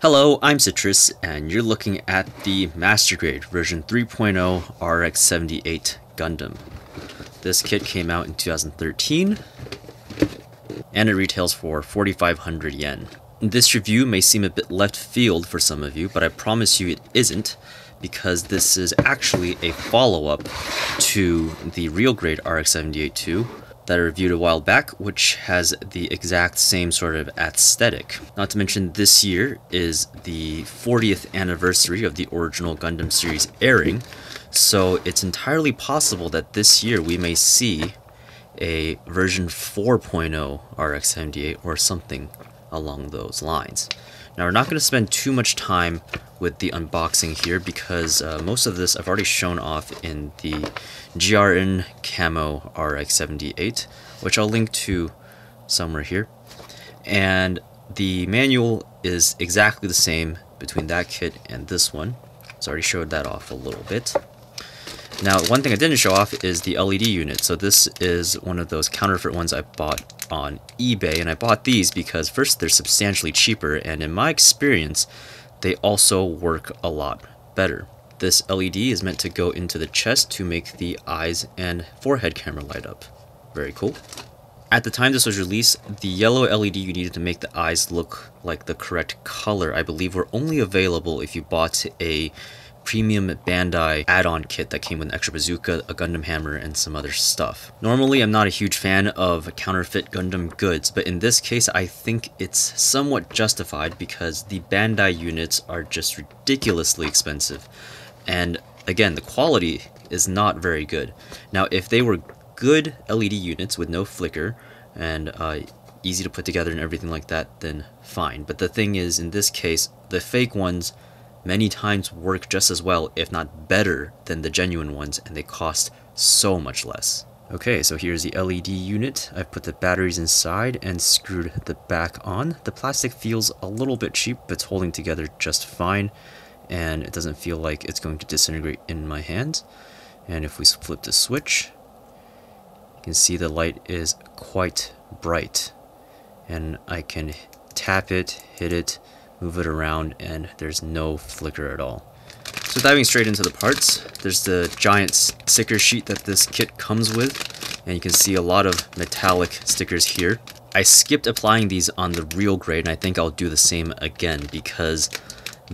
Hello, I'm Citrus, and you're looking at the Master Grade version 3.0 RX-78 Gundam. This kit came out in 2013, and it retails for 4,500 yen. This review may seem a bit left field for some of you, but I promise you it isn't, because this is actually a follow-up to the real grade RX-78-2 that I reviewed a while back, which has the exact same sort of aesthetic. Not to mention, this year is the 40th anniversary of the original Gundam series airing, so it's entirely possible that this year we may see a version 4.0 RX-78 or something along those lines. Now, we're not going to spend too much time with the unboxing here because most of this I've already shown off in the GRN Camo RX-78, which I'll link to somewhere here. And the manual is exactly the same between that kit and this one, so I already showed that off a little bit. Now, one thing I didn't show off is the LED unit. So this is one of those counterfeit ones I bought on eBay, and I bought these because first, they're substantially cheaper, and in my experience, they also work a lot better. This LED is meant to go into the chest to make the eyes and forehead camera light up. Very cool. At the time this was released, the yellow LED you needed to make the eyes look like the correct color, I believe, were only available if you bought a premium Bandai add-on kit that came with an extra bazooka, a Gundam hammer, and some other stuff. Normally, I'm not a huge fan of counterfeit Gundam goods, but in this case, I think it's somewhat justified because the Bandai units are just ridiculously expensive. And again, the quality is not very good. Now, if they were good LED units with no flicker and easy to put together and everything like that, then fine. But the thing is, in this case, the fake ones many times work just as well, if not better, than the genuine ones, and they cost so much less. Okay, so here's the LED unit. I've put the batteries inside and screwed the back on. The plastic feels a little bit cheap, but it's holding together just fine, and it doesn't feel like it's going to disintegrate in my hands. And if we flip the switch, you can see the light is quite bright, and I can tap it, hit it, move it around, and there's no flicker at all. So diving straight into the parts, there's the giant sticker sheet that this kit comes with, and you can see a lot of metallic stickers here. I skipped applying these on the real grade, and I think I'll do the same again because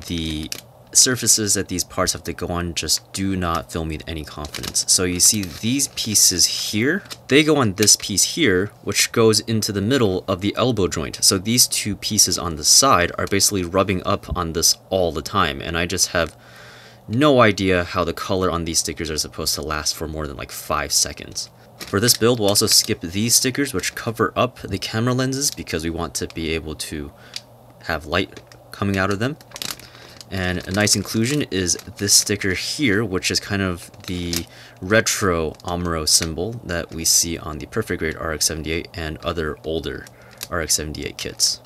the surfaces that these parts have to go on just do not fill me with any confidence. So you see these pieces here, they go on this piece here, which goes into the middle of the elbow joint. So these two pieces on the side are basically rubbing up on this all the time, and I just have no idea how the color on these stickers are supposed to last for more than like 5 seconds. For this build, we'll also skip these stickers, which cover up the camera lenses because we want to be able to have light coming out of them. And a nice inclusion is this sticker here, which is kind of the retro Amuro symbol that we see on the Perfect Grade RX-78 and other older RX-78 kits.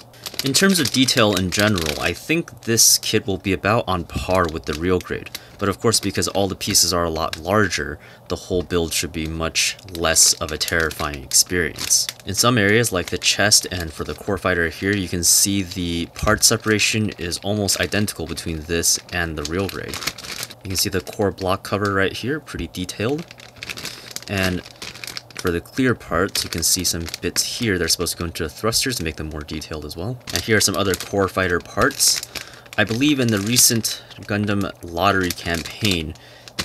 In terms of detail in general, I think this kit will be about on par with the real grade. But of course, because all the pieces are a lot larger, the whole build should be much less of a terrifying experience. In some areas, like the chest and for the core fighter here, you can see the part separation is almost identical between this and the real grade. You can see the core block cover right here, pretty detailed. And for the clear parts, you can see some bits here that are supposed to go into the thrusters to make them more detailed as well. And here are some other core fighter parts. I believe in the recent Gundam lottery campaign,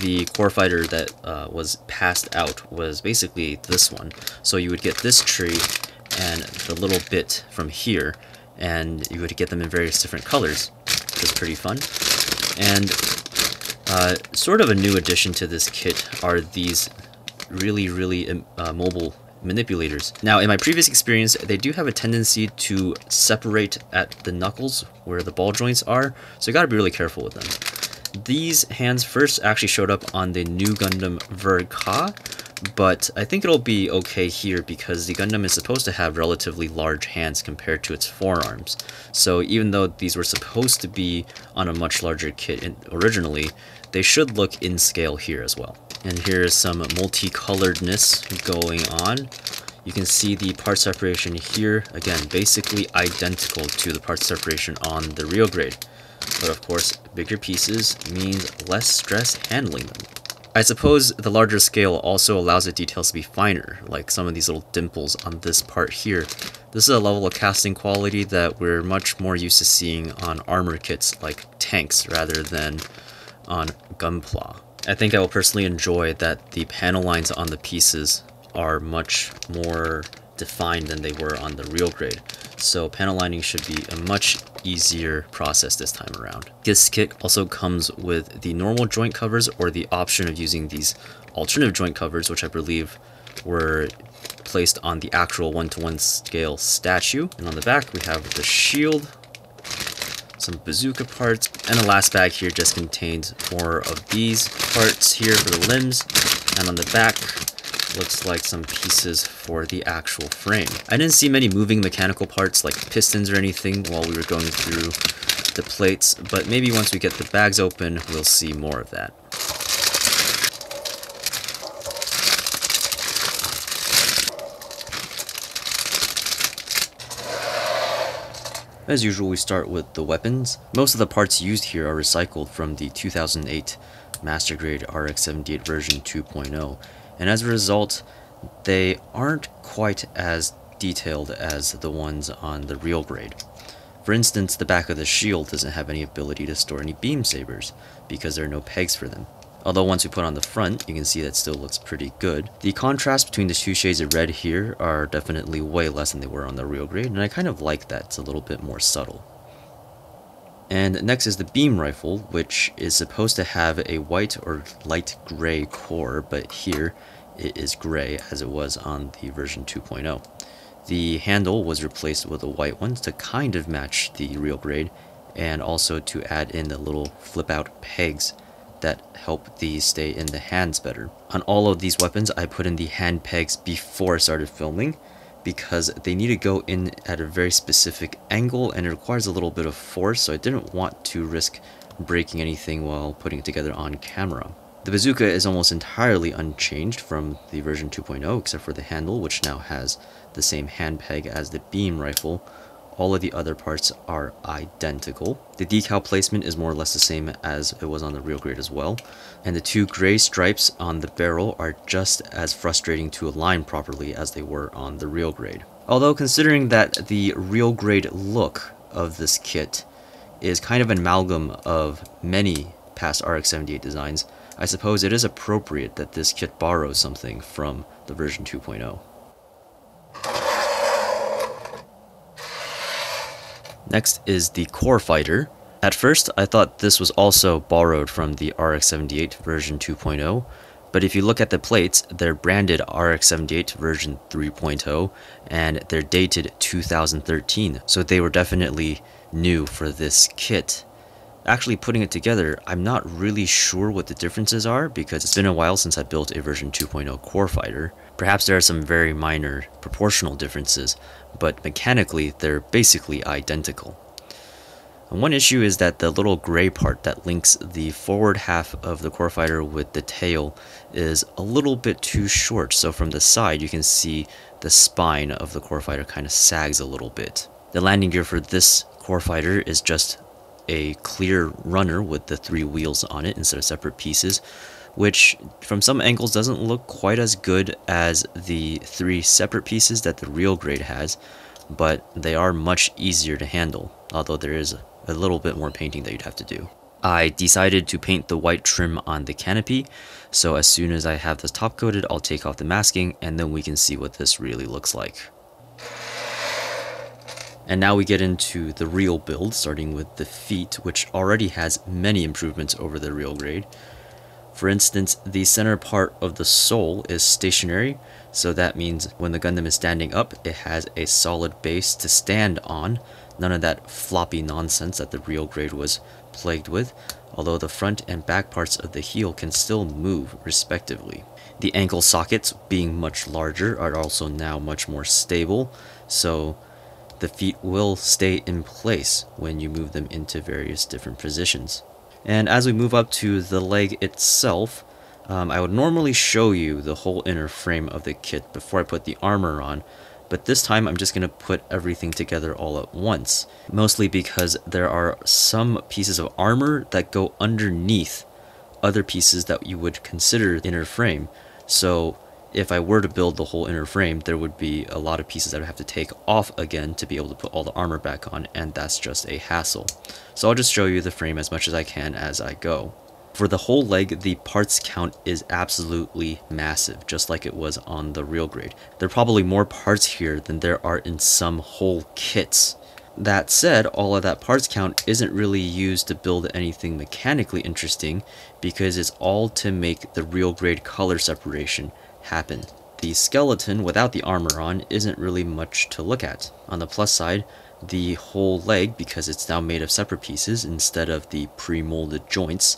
the core fighter that was passed out was basically this one. So you would get this tree and the little bit from here, and you would get them in various different colors, which is pretty fun. And sort of a new addition to this kit are these really mobile manipulators. Now, in my previous experience, they do have a tendency to separate at the knuckles where the ball joints are, so you gotta be really careful with them. These hands first actually showed up on the new Gundam Verka, but I think it'll be okay here because the Gundam is supposed to have relatively large hands compared to its forearms. So even though these were supposed to be on a much larger kit originally, they should look in scale here as well. And here's some multicoloredness going on. You can see the part separation here, again, basically identical to the part separation on the real grade. But of course, bigger pieces means less stress handling them. I suppose the larger scale also allows the details to be finer, like some of these little dimples on this part here. This is a level of casting quality that we're much more used to seeing on armor kits like tanks rather than on Gunpla. I think I will personally enjoy that the panel lines on the pieces are much more defined than they were on the real grade. So panel lining should be a much easier process this time around. This kit also comes with the normal joint covers or the option of using these alternative joint covers, which I believe were placed on the actual 1:1 scale statue. And on the back we have the shield, some bazooka parts, and the last bag here just contains more of these parts here for the limbs, and on the back looks like some pieces for the actual frame. I didn't see many moving mechanical parts like pistons or anything while we were going through the plates, but maybe once we get the bags open, we'll see more of that. As usual, we start with the weapons. Most of the parts used here are recycled from the 2008 Master Grade RX-78 version 2.0. And as a result, they aren't quite as detailed as the ones on the real grade. For instance, the back of the shield doesn't have any ability to store any beam sabers, because there are no pegs for them. Although once we put on the front, you can see that still looks pretty good. The contrast between the two shades of red here are definitely way less than they were on the real grade, and I kind of like that. It's a little bit more subtle. And next is the beam rifle, which is supposed to have a white or light gray core, but here it is gray as it was on the version 2.0. The handle was replaced with a white one to kind of match the real grade, and also to add in the little flip out pegs that help these stay in the hands better. On all of these weapons, I put in the hand pegs before I started filming, because they need to go in at a very specific angle and it requires a little bit of force, so I didn't want to risk breaking anything while putting it together on camera. The bazooka is almost entirely unchanged from the version 2.0 except for the handle, which now has the same hand peg as the beam rifle. All of the other parts are identical. The decal placement is more or less the same as it was on the real grade as well, and the two gray stripes on the barrel are just as frustrating to align properly as they were on the real grade. Although considering that the real grade look of this kit is kind of an amalgam of many past RX-78 designs, I suppose it is appropriate that this kit borrows something from the version 2.0. Next is the Core Fighter. At first, I thought this was also borrowed from the RX-78 version 2.0, but if you look at the plates, they're branded RX-78 version 3.0, and they're dated 2013, so they were definitely new for this kit. Actually putting it together, I'm not really sure what the differences are, because it's been a while since I built a version 2.0 Core Fighter. Perhaps there are some very minor proportional differences, but mechanically they're basically identical. And one issue is that the little gray part that links the forward half of the Core Fighter with the tail is a little bit too short, so from the side you can see the spine of the Core Fighter kind of sags a little bit. The landing gear for this Core Fighter is just a clear runner with the 3 wheels on it instead of separate pieces, which from some angles doesn't look quite as good as the 3 separate pieces that the real grade has, but they are much easier to handle, although there is a little bit more painting that you'd have to do. I decided to paint the white trim on the canopy, so as soon as I have this top coated, I'll take off the masking and then we can see what this really looks like. And now we get into the real build, starting with the feet, which already has many improvements over the real grade. For instance, the center part of the sole is stationary, so that means when the Gundam is standing up, it has a solid base to stand on, none of that floppy nonsense that the real grade was plagued with, although the front and back parts of the heel can still move respectively. The ankle sockets, being much larger, are also now much more stable, so the feet will stay in place when you move them into various different positions. And as we move up to the leg itself, I would normally show you the whole inner frame of the kit before I put the armor on, but this time I'm just going to put everything together all at once, mostly because there are some pieces of armor that go underneath other pieces that you would consider inner frame. So if I were to build the whole inner frame, there would be a lot of pieces that I would have to take off again to be able to put all the armor back on, and that's just a hassle. So I'll just show you the frame as much as I can as I go. For the whole leg, the parts count is absolutely massive, just like it was on the real grade. There are probably more parts here than there are in some whole kits. That said, all of that parts count isn't really used to build anything mechanically interesting, because it's all to make the real grade color separation happen. The skeleton without the armor on isn't really much to look at. On the plus side, the whole leg, because it's now made of separate pieces instead of the pre-molded joints,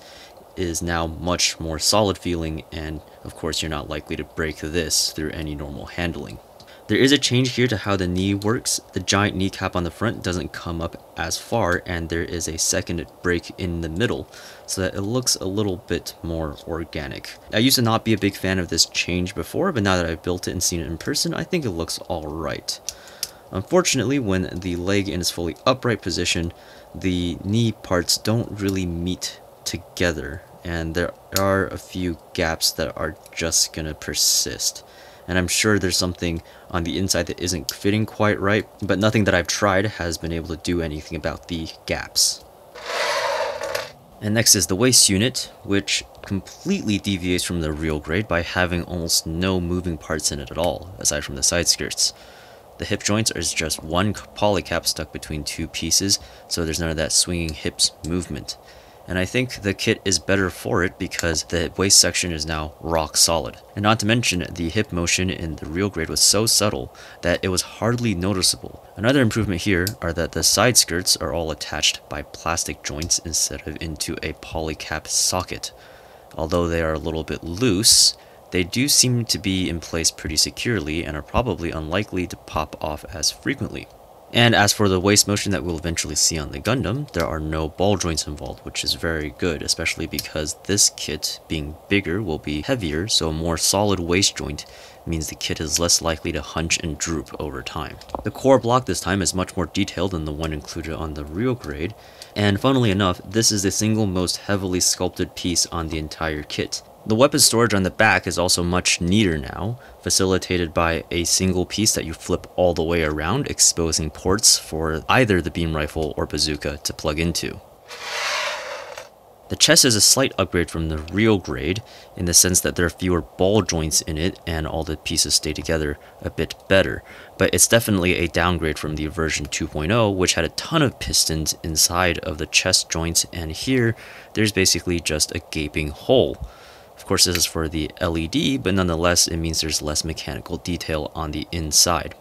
is now much more solid feeling, and of course you're not likely to break this through any normal handling. There is a change here to how the knee works. The giant kneecap on the front doesn't come up as far, and there is a second break in the middle, so that it looks a little bit more organic. I used to not be a big fan of this change before, but now that I've built it and seen it in person, I think it looks alright. Unfortunately, when the leg in its fully upright position, the knee parts don't really meet together, and there are a few gaps that are just gonna persist. And I'm sure there's something on the inside that isn't fitting quite right, but nothing that I've tried has been able to do anything about the gaps. And next is the waist unit, which completely deviates from the real grade by having almost no moving parts in it at all, aside from the side skirts. The hip joints are just one polycap stuck between two pieces, so there's none of that swinging hips movement. And I think the kit is better for it because the waist section is now rock solid. And not to mention, the hip motion in the real grade was so subtle that it was hardly noticeable. Another improvement here are that the side skirts are all attached by plastic joints instead of into a polycap socket. Although they are a little bit loose, they do seem to be in place pretty securely and are probably unlikely to pop off as frequently. And as for the waist motion that we'll eventually see on the Gundam, there are no ball joints involved, which is very good, especially because this kit, being bigger, will be heavier, so a more solid waist joint means the kit is less likely to hunch and droop over time. The core block this time is much more detailed than the one included on the real grade, and funnily enough, this is the single most heavily sculpted piece on the entire kit. The weapon storage on the back is also much neater now, facilitated by a single piece that you flip all the way around, exposing ports for either the beam rifle or bazooka to plug into. The chest is a slight upgrade from the real grade, in the sense that there are fewer ball joints in it and all the pieces stay together a bit better, but it's definitely a downgrade from the version 2.0, which had a ton of pistons inside of the chest joints, and here there's basically just a gaping hole. Of course, this is for the LED, but nonetheless, it means there's less mechanical detail on the inside.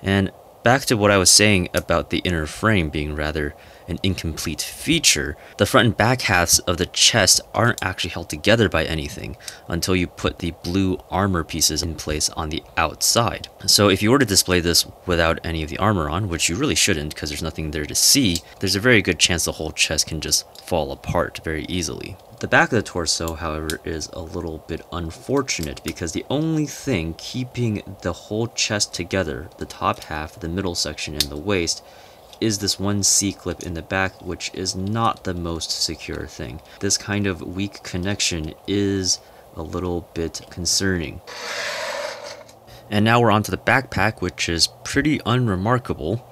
And back to what I was saying about the inner frame being rather an incomplete feature, the front and back halves of the chest aren't actually held together by anything until you put the blue armor pieces in place on the outside. So if you were to display this without any of the armor on, which you really shouldn't because there's nothing there to see, there's a very good chance the whole chest can just fall apart very easily. The back of the torso, however, is a little bit unfortunate because the only thing keeping the whole chest together, the top half, the middle section, and the waist, is this one C-clip in the back, which is not the most secure thing. This kind of weak connection is a little bit concerning. And now we're on to the backpack, which is pretty unremarkable.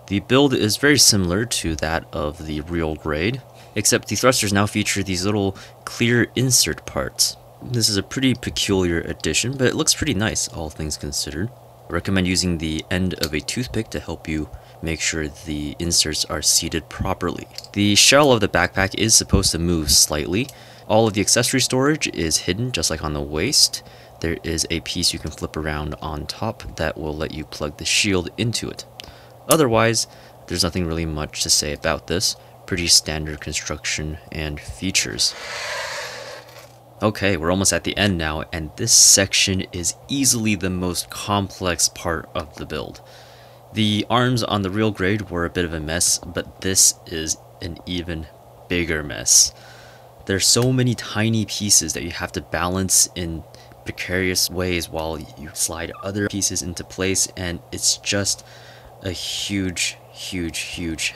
The build is very similar to that of the real grade, except the thrusters now feature these little clear insert parts. This is a pretty peculiar addition, but it looks pretty nice, all things considered. I recommend using the end of a toothpick to help you make sure the inserts are seated properly. The shell of the backpack is supposed to move slightly. All of the accessory storage is hidden, just like on the waist. There is a piece you can flip around on top that will let you plug the shield into it. Otherwise, there's nothing really much to say about this. Pretty standard construction and features. Okay, we're almost at the end now, and this section is easily the most complex part of the build. The arms on the real grade were a bit of a mess, but this is an even bigger mess. There's so many tiny pieces that you have to balance in precarious ways while you slide other pieces into place, and it's just a huge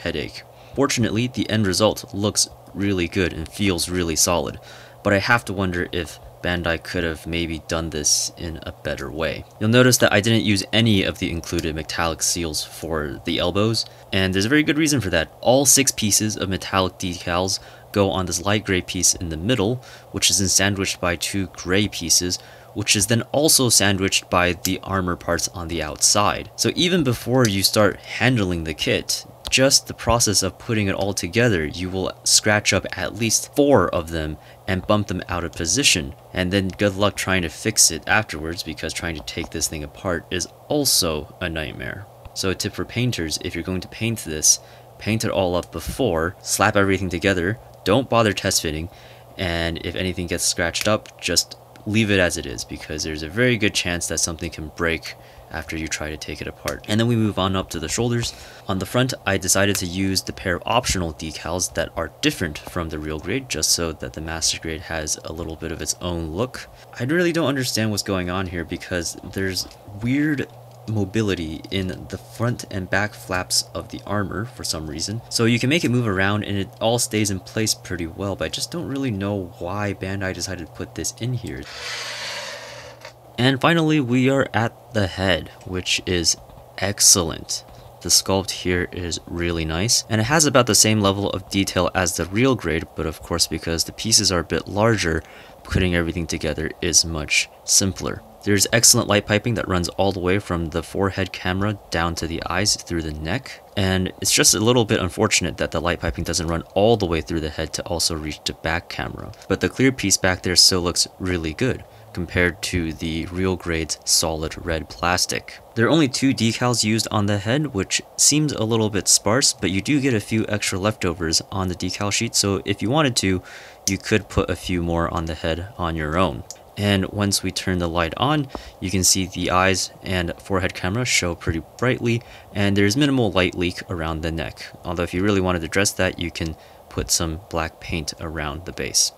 headache. Fortunately, the end result looks really good and feels really solid, but I have to wonder if Bandai could have maybe done this in a better way. You'll notice that I didn't use any of the included metallic seals for the elbows, and there's a very good reason for that. All 6 pieces of metallic decals go on this light gray piece in the middle, which is then sandwiched by 2 gray pieces, which is then also sandwiched by the armor parts on the outside. So even before you start handling the kit, just the process of putting it all together, you will scratch up at least 4 of them and bump them out of position. And then good luck trying to fix it afterwards, because trying to take this thing apart is also a nightmare. So a tip for painters: if you're going to paint this, paint it all up before, slap everything together, don't bother test fitting, and if anything gets scratched up, just leave it as it is, because there's a very good chance that something can break after you try to take it apart. And then we move on up to the shoulders. On the front, I decided to use the pair of optional decals that are different from the real grade, just so that the Master Grade has a little bit of its own look. I really don't understand what's going on here, because there's weird mobility in the front and back flaps of the armor for some reason. So you can make it move around and it all stays in place pretty well, but I just don't really know why Bandai decided to put this in here. And finally, we are at the head, which is excellent. The sculpt here is really nice, and it has about the same level of detail as the real grade, but of course because the pieces are a bit larger, putting everything together is much simpler. There's excellent light piping that runs all the way from the forehead camera down to the eyes through the neck, and it's just a little bit unfortunate that the light piping doesn't run all the way through the head to also reach the back camera. But the clear piece back there still looks really good compared to the real grade's solid red plastic. There are only 2 decals used on the head, which seems a little bit sparse, but you do get a few extra leftovers on the decal sheet, so if you wanted to, you could put a few more on the head on your own. And once we turn the light on, you can see the eyes and forehead camera show pretty brightly, and there's minimal light leak around the neck. Although if you really wanted to address that, you can put some black paint around the base.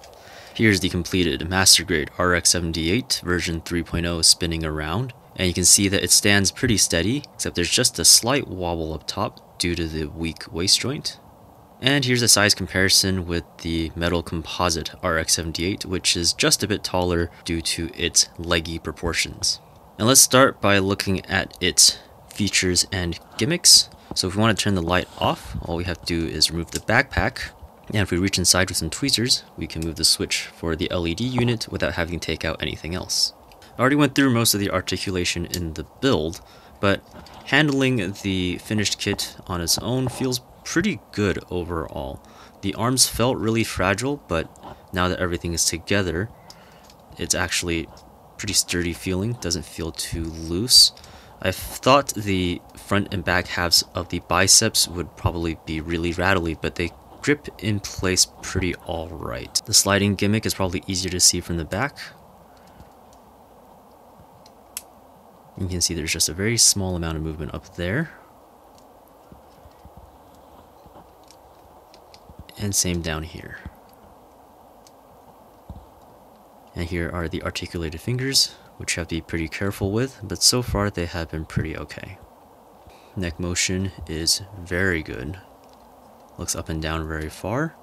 Here's the completed Master Grade RX-78 version 3.0 spinning around, and you can see that it stands pretty steady, except there's just a slight wobble up top due to the weak waist joint. And here's a size comparison with the metal composite RX-78, which is just a bit taller due to its leggy proportions. And let's start by looking at its features and gimmicks. So if we want to turn the light off, all we have to do is remove the backpack. And if we reach inside with some tweezers, we can move the switch for the LED unit without having to take out anything else. I already went through most of the articulation in the build, but handling the finished kit on its own feels pretty good overall. The arms felt really fragile, but now that everything is together, it's actually pretty sturdy feeling, doesn't feel too loose. I thought the front and back halves of the biceps would probably be really rattly, but they grip in place pretty alright. The sliding gimmick is probably easier to see from the back. You can see there's just a very small amount of movement up there. And same down here. And here are the articulated fingers, which you have to be pretty careful with, but so far they have been pretty okay. Neck motion is very good. Looks up and down very far.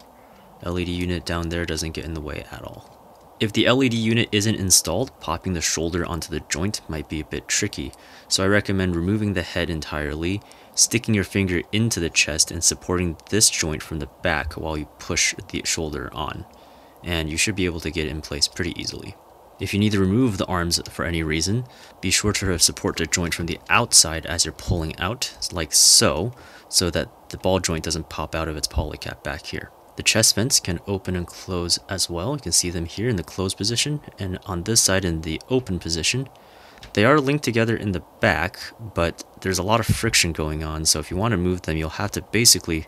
LED unit down there doesn't get in the way at all. If the LED unit isn't installed, popping the shoulder onto the joint might be a bit tricky, so I recommend removing the head entirely, sticking your finger into the chest and supporting this joint from the back while you push the shoulder on, and you should be able to get it in place pretty easily. If you need to remove the arms for any reason, be sure to support the joint from the outside as you're pulling out, like so that the ball joint doesn't pop out of its polycap back here. The chest vents can open and close as well. You can see them here in the closed position, and on this side in the open position. They are linked together in the back, but there's a lot of friction going on, so if you want to move them, you'll have to basically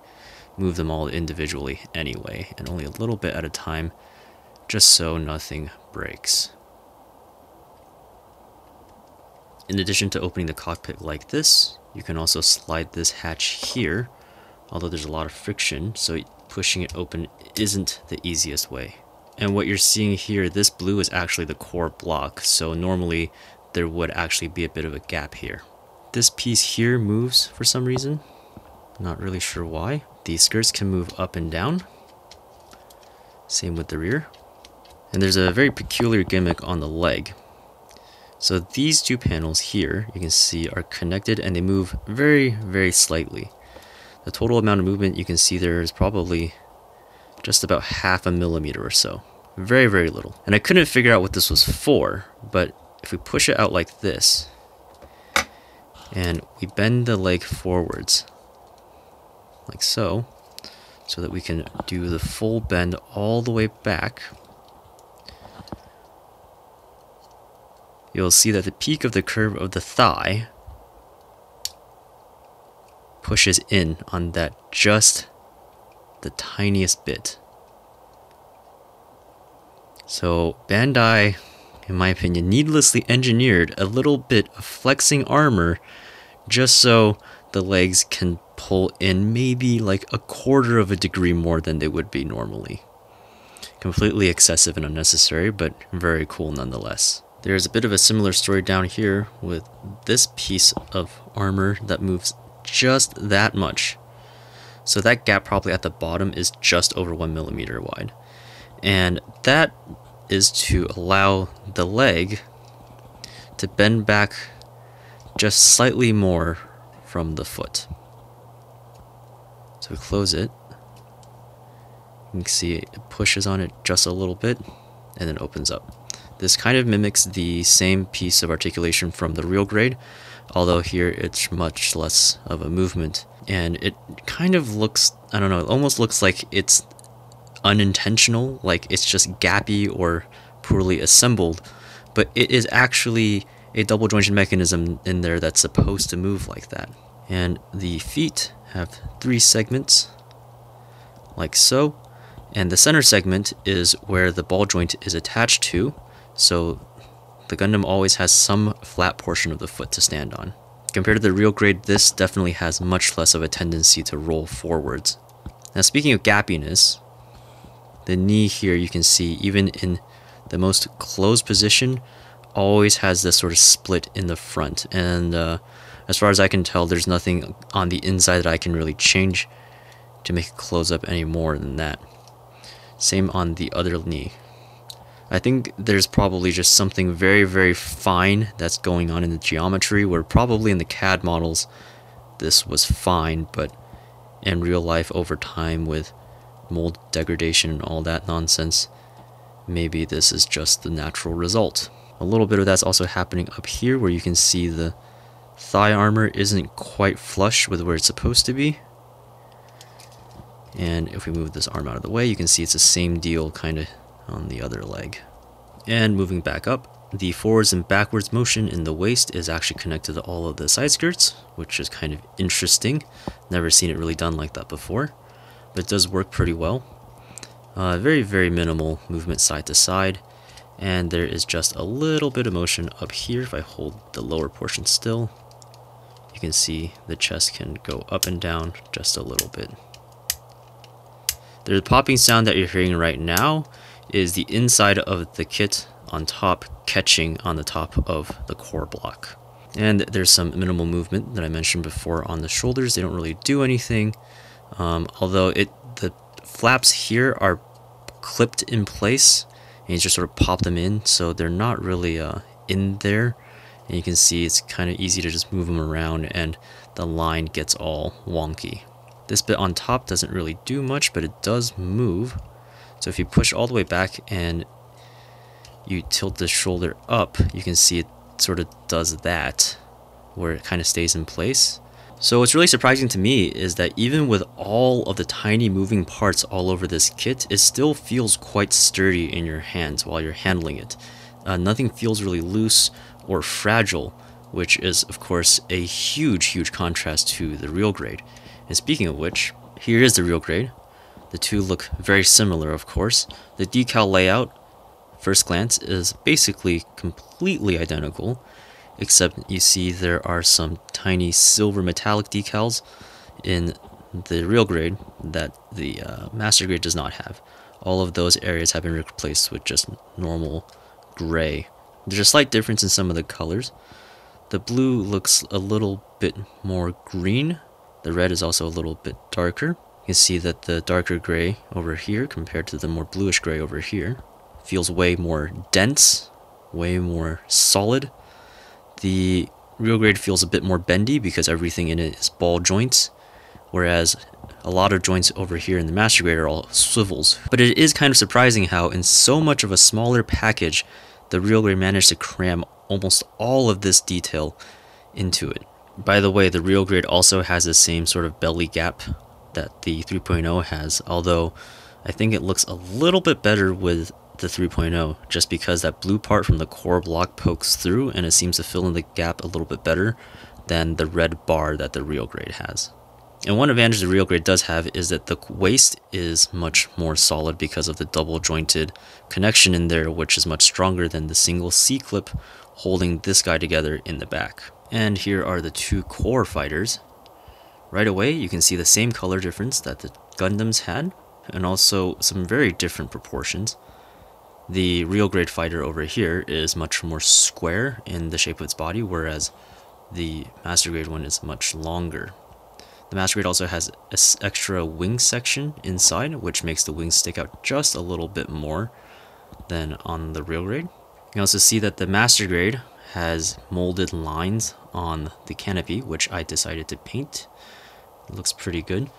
move them all individually anyway, and only a little bit at a time, just so nothing breaks. In addition to opening the cockpit like this, you can also slide this hatch here, although there's a lot of friction, so pushing it open isn't the easiest way. And what you're seeing here, this blue is actually the core block, so normally there would actually be a bit of a gap here. This piece here moves for some reason, not really sure why. The skirts can move up and down, same with the rear. And there's a very peculiar gimmick on the leg. So these two panels here, you can see, are connected and they move very, very slightly. The total amount of movement you can see there is probably just about 0.5 millimeter or so. Very, very little. And I couldn't figure out what this was for, but if we push it out like this, and we bend the leg forwards, like so that we can do the full bend all the way back, you'll see that the peak of the curve of the thigh pushes in on that just the tiniest bit. So Bandai, in my opinion, needlessly engineered a little bit of flexing armor just so the legs can pull in maybe like 1/4 of a degree more than they would be normally. Completely excessive and unnecessary, but very cool nonetheless. There's a bit of a similar story down here with this piece of armor that moves just that much. So that gap probably at the bottom is just over 1 millimeter wide. And that is to allow the leg to bend back just slightly more from the foot. So we close it. You can see it pushes on it just a little bit and then opens up. This kind of mimics the same piece of articulation from the real grade, although here it's much less of a movement. And it kind of looks, I don't know, it almost looks like it's unintentional, like it's just gappy or poorly assembled, but it is actually a double jointed mechanism in there that's supposed to move like that. And the feet have 3 segments, like so, and the center segment is where the ball joint is attached to, so the Gundam always has some flat portion of the foot to stand on. Compared to the real grade, this definitely has much less of a tendency to roll forwards. Now speaking of gappiness, the knee here, you can see even in the most closed position always has this sort of split in the front, and as far as I can tell, there's nothing on the inside that I can really change to make it close up any more than that. Same on the other knee. I think there's probably just something very, very fine that's going on in the geometry, where probably in the CAD models this was fine, but in real life over time with mold degradation and all that nonsense, maybe this is just the natural result. A little bit of that's also happening up here, where you can see the thigh armor isn't quite flush with where it's supposed to be. And if we move this arm out of the way, you can see it's the same deal kind of on the other leg. And moving back up, the forwards and backwards motion in the waist is actually connected to all of the side skirts, which is kind of interesting. Never seen it really done like that before, but it does work pretty well. Very, very minimal movement side to side, and there is just a little bit of motion up here. If I hold the lower portion still, you can see the chest can go up and down just a little bit. The popping sound that you're hearing right now is the inside of the kit on top catching on the top of the core block. And there's some minimal movement that I mentioned before on the shoulders. They don't really do anything, although the flaps here are clipped in place, and you just sort of pop them in, so they're not really in there. And you can see it's kind of easy to just move them around, and the line gets all wonky. This bit on top doesn't really do much, but it does move. So if you push all the way back and you tilt the shoulder up, you can see it sort of does that, where it kind of stays in place. So what's really surprising to me is that even with all of the tiny moving parts all over this kit, it still feels quite sturdy in your hands while you're handling it. Nothing feels really loose or fragile, which is of course a huge contrast to the real grade. And speaking of which, here is the real grade. The two look very similar, of course. The decal layout, first glance, is basically completely identical, except you see there are some tiny silver metallic decals in the real grade that the Master Grade does not have. All of those areas have been replaced with just normal gray. There's a slight difference in some of the colors. The blue looks a little bit more green. The red is also a little bit darker. You can see that the darker gray over here compared to the more bluish gray over here feels way more dense, way more solid. The real grade feels a bit more bendy because everything in it is ball joints, whereas a lot of joints over here in the Master Grade are all swivels. But it is kind of surprising how in so much of a smaller package, the real grade managed to cram almost all of this detail into it. By the way, the real grade also has the same sort of belly gap that the 3.0 has, although I think it looks a little bit better with the 3.0 just because that blue part from the core block pokes through and it seems to fill in the gap a little bit better than the red bar that the real grade has. And one advantage the real grade does have is that the waist is much more solid because of the double jointed connection in there, which is much stronger than the single C-clip holding this guy together in the back. And here are the two core fighters. Right away you can see the same color difference that the Gundams had, and also some very different proportions. The real grade fighter over here is much more square in the shape of its body, whereas the Master Grade one is much longer. The Master Grade also has an extra wing section inside, which makes the wings stick out just a little bit more than on the real grade. You can also see that the Master Grade has molded lines on the canopy, which I decided to paint. It looks pretty good.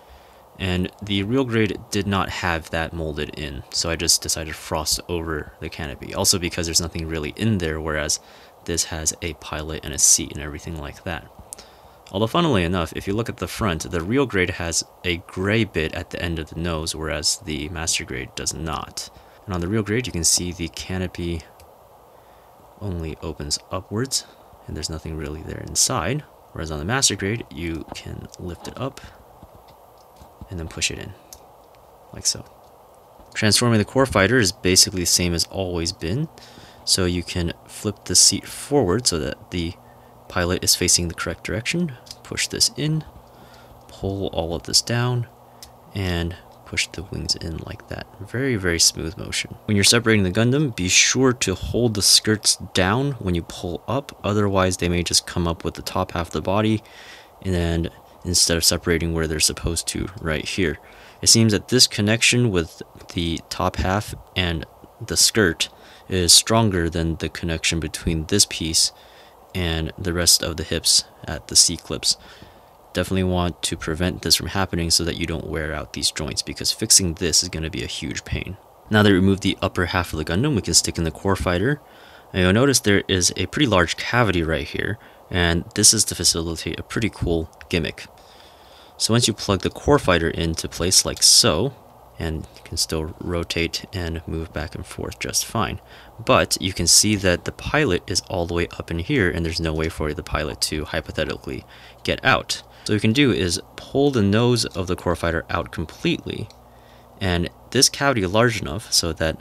And the real grade did not have that molded in, so I just decided to frost over the canopy. Also because there's nothing really in there, whereas this has a pilot and a seat and everything like that. Although funnily enough, if you look at the front, the real grade has a gray bit at the end of the nose, whereas the Master Grade does not. And on the real grade, you can see the canopy only opens upwards, and there's nothing really there inside. Whereas on the Master Grade, you can lift it up and then push it in, like so. Transforming the core fighter is basically the same as always been. So you can flip the seat forward so that the pilot is facing the correct direction, push this in, pull all of this down, and push the wings in like that. Very, very smooth motion. When you're separating the Gundam, be sure to hold the skirts down when you pull up, otherwise they may just come up with the top half of the body, and instead of separating where they're supposed to right here. It seems that this connection with the top half and the skirt is stronger than the connection between this piece and the rest of the hips at the C-clips. Definitely want to prevent this from happening so that you don't wear out these joints, because fixing this is going to be a huge pain. Now that we removed the upper half of the Gundam, we can stick in the core fighter. And you'll notice there is a pretty large cavity right here, and this is to facilitate a pretty cool gimmick. So once you plug the core fighter into place like so, and you can still rotate and move back and forth just fine, but you can see that the pilot is all the way up in here, and there's no way for the pilot to hypothetically get out. So what you can do is pull the nose of the core fighter out completely, and this cavity is large enough so that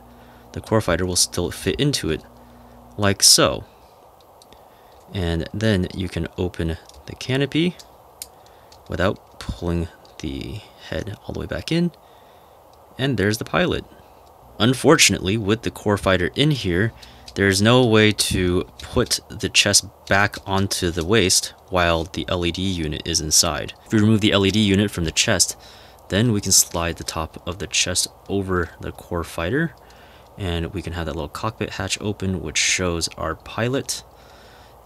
the core fighter will still fit into it, like so. And then you can open the canopy without pulling the head all the way back in, and there's the pilot. Unfortunately, with the core fighter in here, there's no way to put the chest back onto the waist while the LED unit is inside. If we remove the LED unit from the chest, then we can slide the top of the chest over the core fighter, and we can have that little cockpit hatch open, which shows our pilot.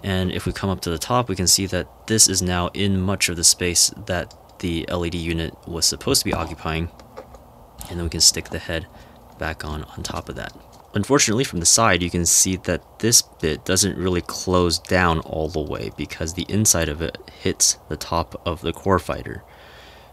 And if we come up to the top, we can see that this is now in much of the space that the LED unit was supposed to be occupying, and then we can stick the head back on top of that. Unfortunately, from the side, you can see that this bit doesn't really close down all the way because the inside of it hits the top of the core fighter.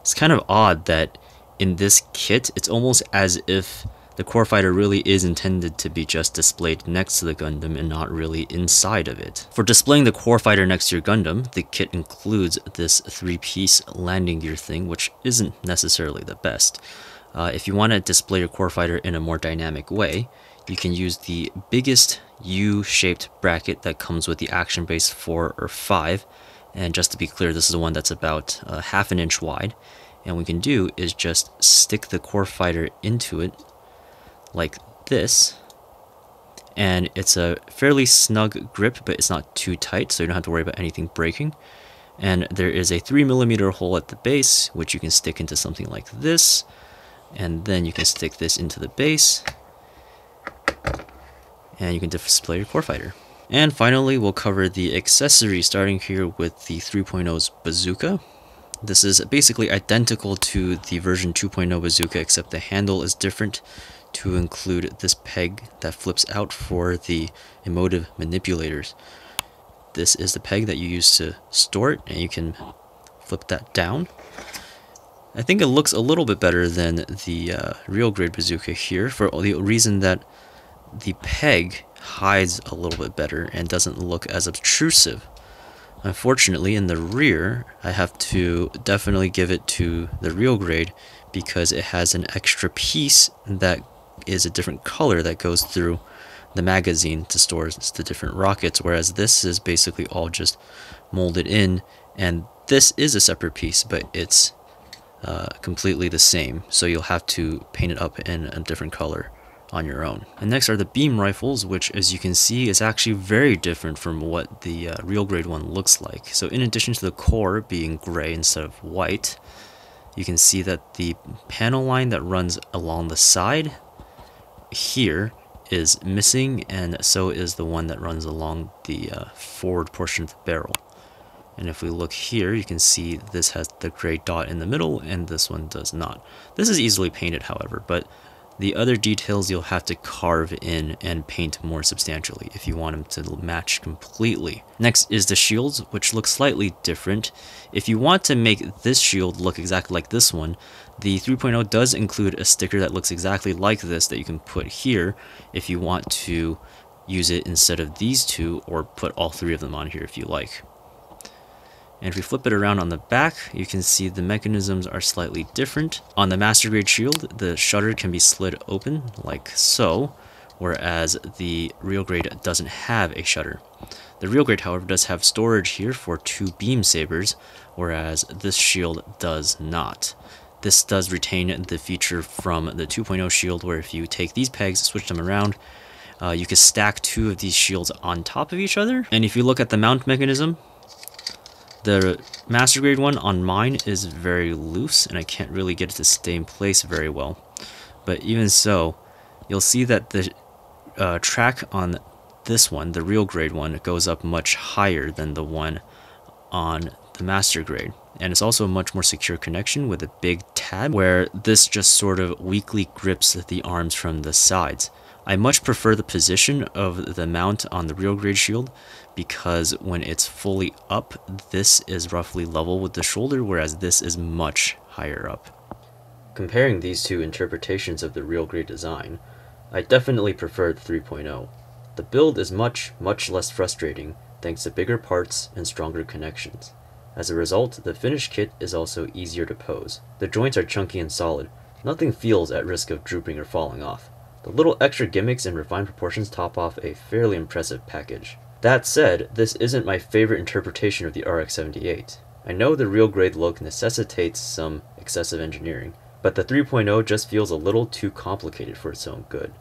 It's kind of odd that in this kit, it's almost as if the core fighter really is intended to be just displayed next to the Gundam and not really inside of it. For displaying the core fighter next to your Gundam, the kit includes this 3-piece landing gear thing, which isn't necessarily the best. If you want to display your core fighter in a more dynamic way, you can use the biggest U-shaped bracket that comes with the Action Base 4 or 5. And just to be clear, this is the one that's about ½ an inch wide. And what we can do is just stick the core fighter into it like this. And it's a fairly snug grip, but it's not too tight, so you don't have to worry about anything breaking. And there is a 3mm hole at the base, which you can stick into something like this. And then you can stick this into the base. And you can display your core fighter. And finally, we'll cover the accessory, starting here with the 3.0's bazooka. This is basically identical to the version 2.0 bazooka, except the handle is different to include this peg that flips out for the emotive manipulators. This is the peg that you use to store it, and you can flip that down. I think it looks a little bit better than the real grade bazooka here, for the reason that the peg hides a little bit better and doesn't look as obtrusive. Unfortunately, in the rear, I have to definitely give it to the real grade because it has an extra piece that is a different color that goes through the magazine to store the different rockets, whereas this is basically all just molded in, and this is a separate piece, but it's completely the same, so you'll have to paint it up in a different color on your own. And next are the beam rifles, which, as you can see, is actually very different from what the real grade one looks like. So in addition to the core being gray instead of white, you can see that the panel line that runs along the side here is missing, and so is the one that runs along the forward portion of the barrel. And if we look here, you can see this has the gray dot in the middle, and this one does not. This is easily painted, however, but the other details you'll have to carve in and paint more substantially if you want them to match completely. Next is the shields, which look slightly different. If you want to make this shield look exactly like this one, the 3.0 does include a sticker that looks exactly like this that you can put here if you want to use it instead of these two, or put all three of them on here if you like. And if we flip it around on the back, you can see the mechanisms are slightly different. On the Master Grade shield, the shutter can be slid open like so, whereas the Real Grade doesn't have a shutter. The Real Grade, however, does have storage here for 2 beam sabers, whereas this shield does not. This does retain the feature from the 2.0 shield, where if you take these pegs, switch them around, you can stack 2 of these shields on top of each other. And if you look at the mount mechanism, the Master Grade one on mine is very loose, and I can't really get it to stay in place very well. But even so, you'll see that the track on this one, the Real Grade one, goes up much higher than the one on the Master Grade. And it's also a much more secure connection with a big tab, where this just sort of weakly grips the arms from the sides. I much prefer the position of the mount on the Real Grade shield, because when it's fully up, this is roughly level with the shoulder, whereas this is much higher up. Comparing these two interpretations of the Real Grade design, I definitely prefer the 3.0. The build is much less frustrating thanks to bigger parts and stronger connections. As a result, the finished kit is also easier to pose. The joints are chunky and solid. Nothing feels at risk of drooping or falling off. The little extra gimmicks and refined proportions top off a fairly impressive package. That said, this isn't my favorite interpretation of the RX-78. I know the Real Grade look necessitates some excessive engineering, but the 3.0 just feels a little too complicated for its own good.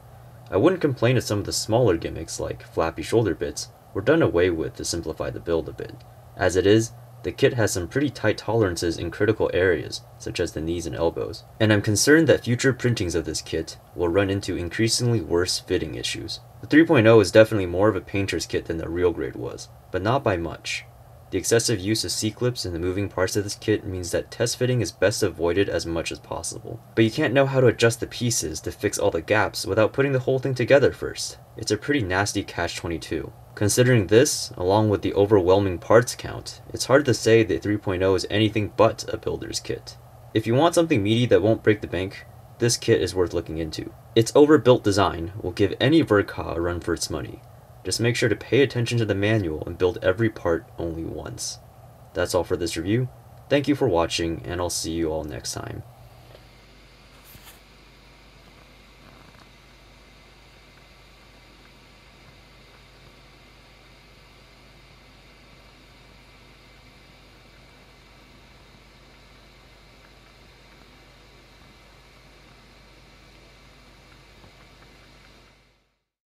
I wouldn't complain if some of the smaller gimmicks, like flappy shoulder bits, were done away with to simplify the build a bit. As it is, the kit has some pretty tight tolerances in critical areas, such as the knees and elbows, and I'm concerned that future printings of this kit will run into increasingly worse fitting issues. The 3.0 is definitely more of a painter's kit than the Real Grade was, but not by much. The excessive use of C-clips in the moving parts of this kit means that test fitting is best avoided as much as possible. But you can't know how to adjust the pieces to fix all the gaps without putting the whole thing together first. It's a pretty nasty catch-22. Considering this, along with the overwhelming parts count, it's hard to say that 3.0 is anything but a builder's kit. If you want something meaty that won't break the bank, this kit is worth looking into. Its overbuilt design will give any Verkau a run for its money. Just make sure to pay attention to the manual and build every part only once. That's all for this review. Thank you for watching, and I'll see you all next time.